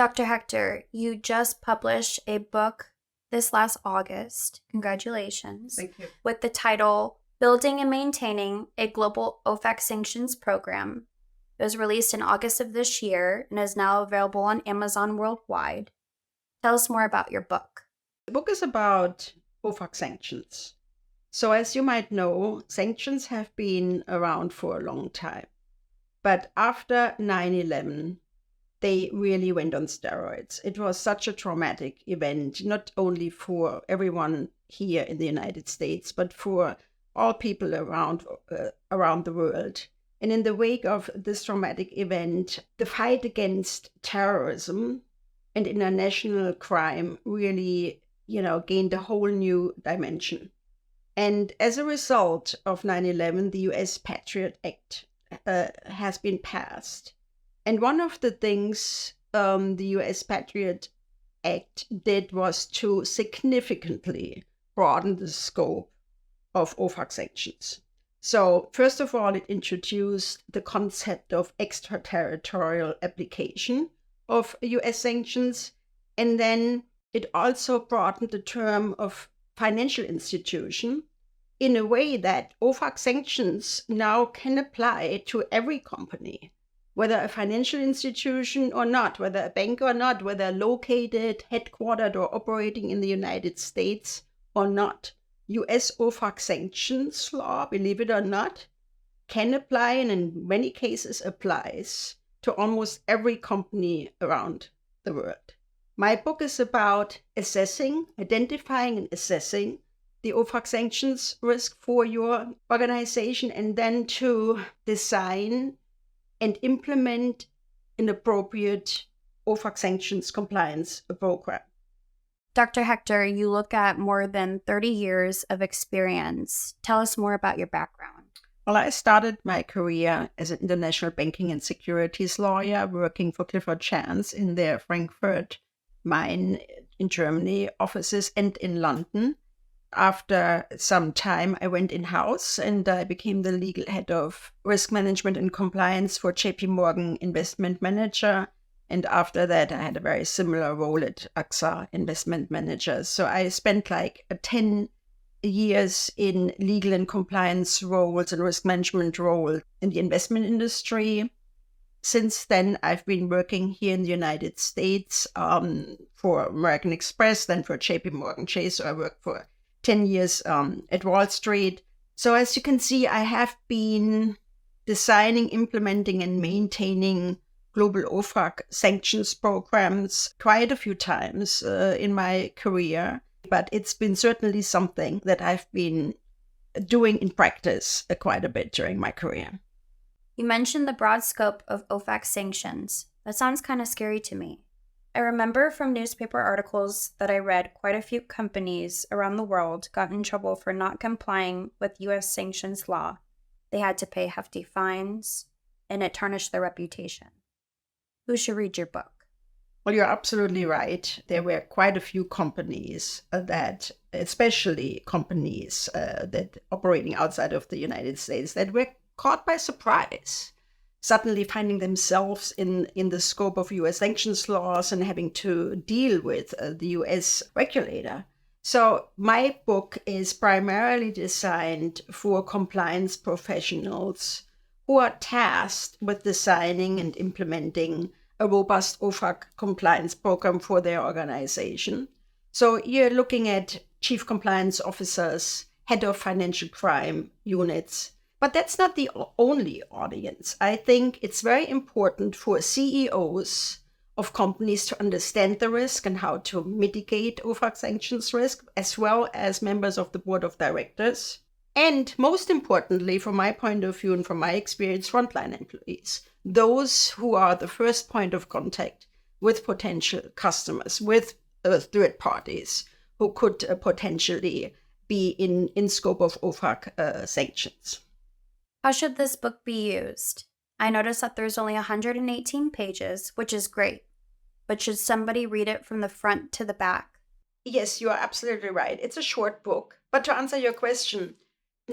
Dr. Hector, you just published a book this last August. Congratulations. Thank you. With the title Building and Maintaining a Global OFAC Sanctions Program. It was released in August of this year and is now available on Amazon worldwide. Tell us more about your book. The book is about OFAC sanctions. So as you might know, sanctions have been around for a long time. But after 9/11, they really went on steroids. It was such a traumatic event, not only for everyone here in the United States, but for all people around the world. And in the wake of this traumatic event, the fight against terrorism and international crime really, gained a whole new dimension. And as a result of 9/11, the US Patriot Act has been passed. And one of the things the US Patriot Act did was to significantly broaden the scope of OFAC sanctions. So first of all, it introduced the concept of extraterritorial application of US sanctions. And then it also broadened the term of financial institution in a way that OFAC sanctions now can apply to every company, whether a financial institution or not, whether a bank or not, whether located, headquartered, or operating in the United States or not. US OFAC sanctions law, believe it or not, can apply and in many cases applies to almost every company around the world. My book is about identifying and assessing the OFAC sanctions risk for your organization, and then to design and implement an appropriate OFAC sanctions compliance program. Dr. Hector, you look at more than 30 years of experience. Tell us more about your background. Well, I started my career as an international banking and securities lawyer working for Clifford Chance in their Frankfurt, Main in Germany offices and in London. After some time, I went in-house and I became the legal head of risk management and compliance for JP Morgan Investment Manager. And after that, I had a very similar role at AXA Investment Managers. So I spent 10 years in legal and compliance roles and risk management role in the investment industry. Since then, I've been working here in the United States for American Express, then for JP Morgan Chase. So I worked for 10 years at Wall Street. So as you can see, I have been designing, implementing, and maintaining global OFAC sanctions programs quite a few times in my career, but it's been certainly something that I've been doing in practice quite a bit during my career. You mentioned the broad scope of OFAC sanctions. That sounds kind of scary to me. I remember from newspaper articles that I read quite a few companies around the world got in trouble for not complying with US sanctions law. They had to pay hefty fines, and it tarnished their reputation. Who should read your book? Well, you're absolutely right. There were quite a few companies especially companies that operating outside of the United States, that were caught by surprise, suddenly finding themselves in the scope of US sanctions laws and having to deal with the US regulator. So my book is primarily designed for compliance professionals who are tasked with designing and implementing a robust OFAC compliance program for their organization. So you're looking at chief compliance officers, head of financial crime units. But that's not the only audience. I think it's very important for CEOs of companies to understand the risk and how to mitigate OFAC sanctions risk, as well as members of the board of directors. And most importantly, from my point of view and from my experience, frontline employees, those who are the first point of contact with potential customers, with third parties who could potentially be in scope of OFAC sanctions. How should this book be used? I noticed that there's only 118 pages, which is great. But should somebody read it from the front to the back? Yes, you are absolutely right. It's a short book. But to answer your question,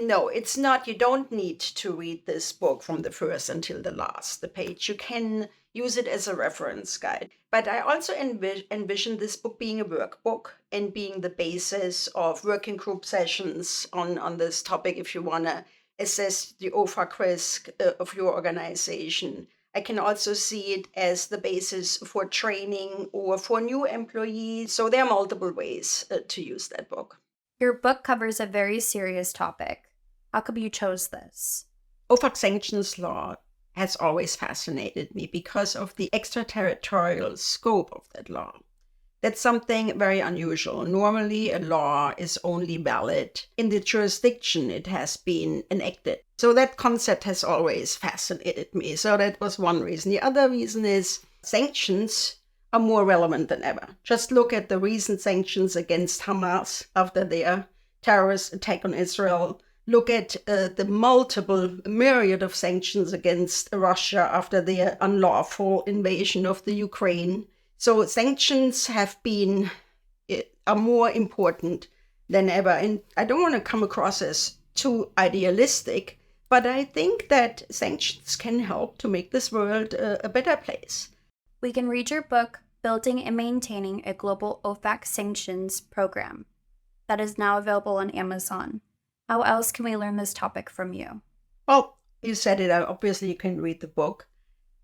No, it's not. You don't need to read this book from the first until the last, the page. You can use it as a reference guide. But I also envision this book being a workbook and being the basis of working group sessions on this topic if you want to assess the OFAC risk of your organization. I can also see it as the basis for training or for new employees. So there are multiple ways to use that book. Your book covers a very serious topic. How come you chose this? OFAC sanctions law has always fascinated me because of the extraterritorial scope of that law. That's something very unusual. Normally, a law is only valid in the jurisdiction it has been enacted. So that concept has always fascinated me. So that was one reason. The other reason is sanctions are more relevant than ever. Just look at the recent sanctions against Hamas after their terrorist attack on Israel. Look at the multiple myriad of sanctions against Russia after their unlawful invasion of the Ukraine. So sanctions are more important than ever. And I don't want to come across as too idealistic, but I think that sanctions can help to make this world a better place. We can read your book, Building and Maintaining a Global OFAC Sanctions Program, that is now available on Amazon. How else can we learn this topic from you? Well, you said it. Obviously, you can read the book.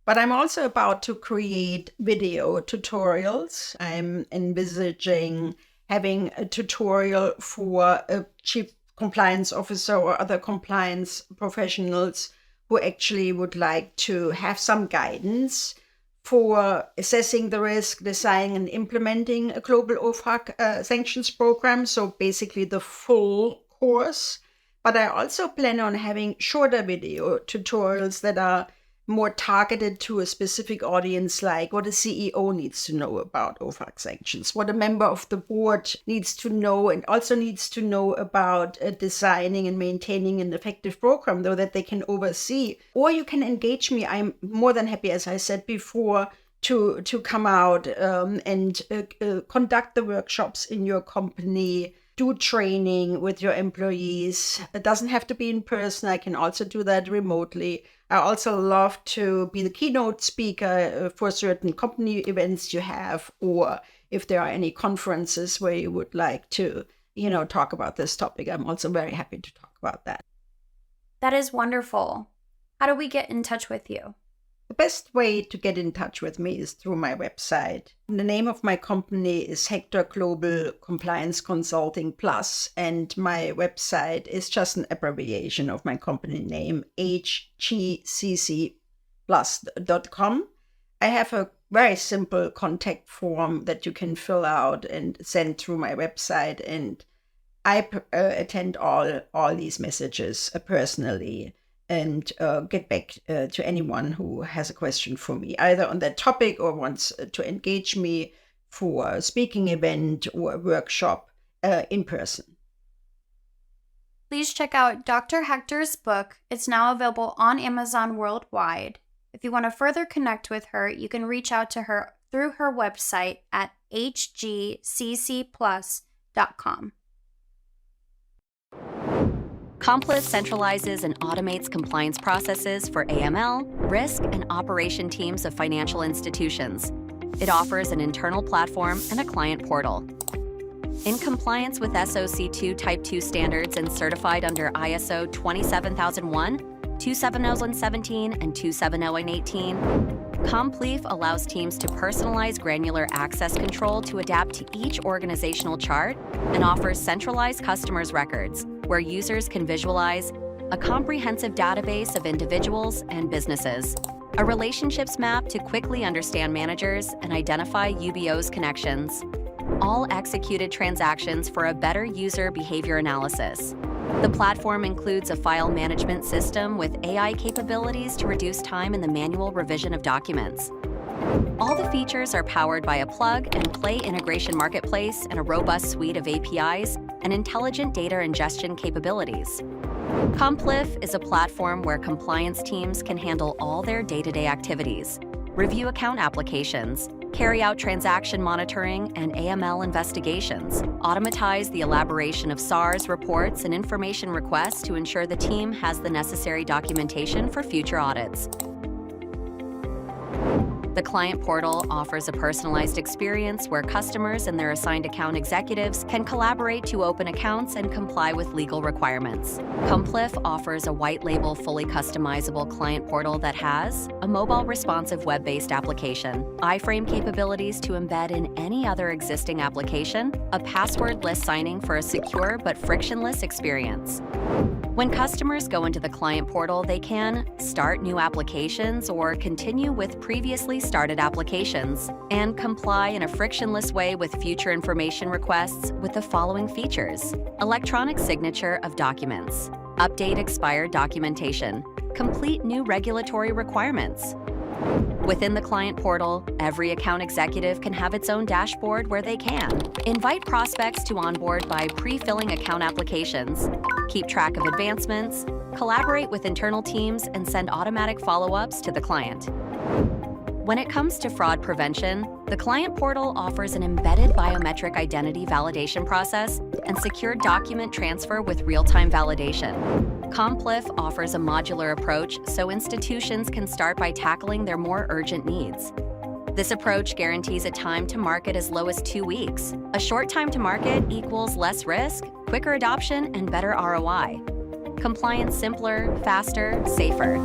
But I'm also about to create video tutorials. I'm envisaging having a tutorial for a chief compliance officer or other compliance professionals who actually would like to have some guidance for assessing the risk, designing and implementing a global OFAC sanctions program. So basically the full course. But I also plan on having shorter video tutorials that are more targeted to a specific audience, like what a CEO needs to know about OFAC sanctions, what a member of the board needs to know, and also needs to know about designing and maintaining an effective program, though that they can oversee. Or you can engage me. I'm more than happy, as I said before, to come out and conduct the workshops in your company, do training with your employees. It doesn't have to be in person. I can also do that remotely. I also love to be the keynote speaker for certain company events you have, or if there are any conferences where you would like to, talk about this topic, I'm also very happy to talk about that. That is wonderful. How do we get in touch with you? The best way to get in touch with me is through my website. The name of my company is Hektor Global Compliance Consulting Plus, and my website is just an abbreviation of my company name, hgccplus.com. I have a very simple contact form that you can fill out and send through my website, and I attend all these messages personally, and get back to anyone who has a question for me, either on that topic or wants to engage me for a speaking event or a workshop in person. Please check out Dr. Hektor's book. It's now available on Amazon worldwide. If you want to further connect with her, you can reach out to her through her website at hgccplus.com. Complif centralizes and automates compliance processes for AML, risk, and operation teams of financial institutions. It offers an internal platform and a client portal. In compliance with SOC 2 Type 2 standards and certified under ISO 27001, 27017, and 27018, Complif allows teams to personalize granular access control to adapt to each organizational chart and offers centralized customers' records, where users can visualize a comprehensive database of individuals and businesses, a relationships map to quickly understand managers and identify UBO's connections, all executed transactions for a better user behavior analysis. The platform includes a file management system with AI capabilities to reduce time in the manual revision of documents. All the features are powered by a plug-and-play integration marketplace and a robust suite of APIs and intelligent data ingestion capabilities. Complif is a platform where compliance teams can handle all their day-to-day activities, review account applications, carry out transaction monitoring and AML investigations, automatize the elaboration of SARS reports and information requests to ensure the team has the necessary documentation for future audits. The client portal offers a personalized experience where customers and their assigned account executives can collaborate to open accounts and comply with legal requirements. Complif offers a white-label, fully customizable client portal that has a mobile responsive web-based application, iframe capabilities to embed in any other existing application, a passwordless signing for a secure but frictionless experience. When customers go into the client portal, they can start new applications or continue with previously started applications and comply in a frictionless way with future information requests with the following features: electronic signature of documents, update expired documentation, complete new regulatory requirements. Within the client portal, every account executive can have its own dashboard where they can invite prospects to onboard by pre-filling account applications, keep track of advancements, collaborate with internal teams, and send automatic follow-ups to the client. When it comes to fraud prevention, the client portal offers an embedded biometric identity validation process and secure document transfer with real-time validation. Complif offers a modular approach so institutions can start by tackling their more urgent needs. This approach guarantees a time to market as low as 2 weeks. A short time to market equals less risk, quicker adoption, and better ROI. Compliance simpler, faster, safer.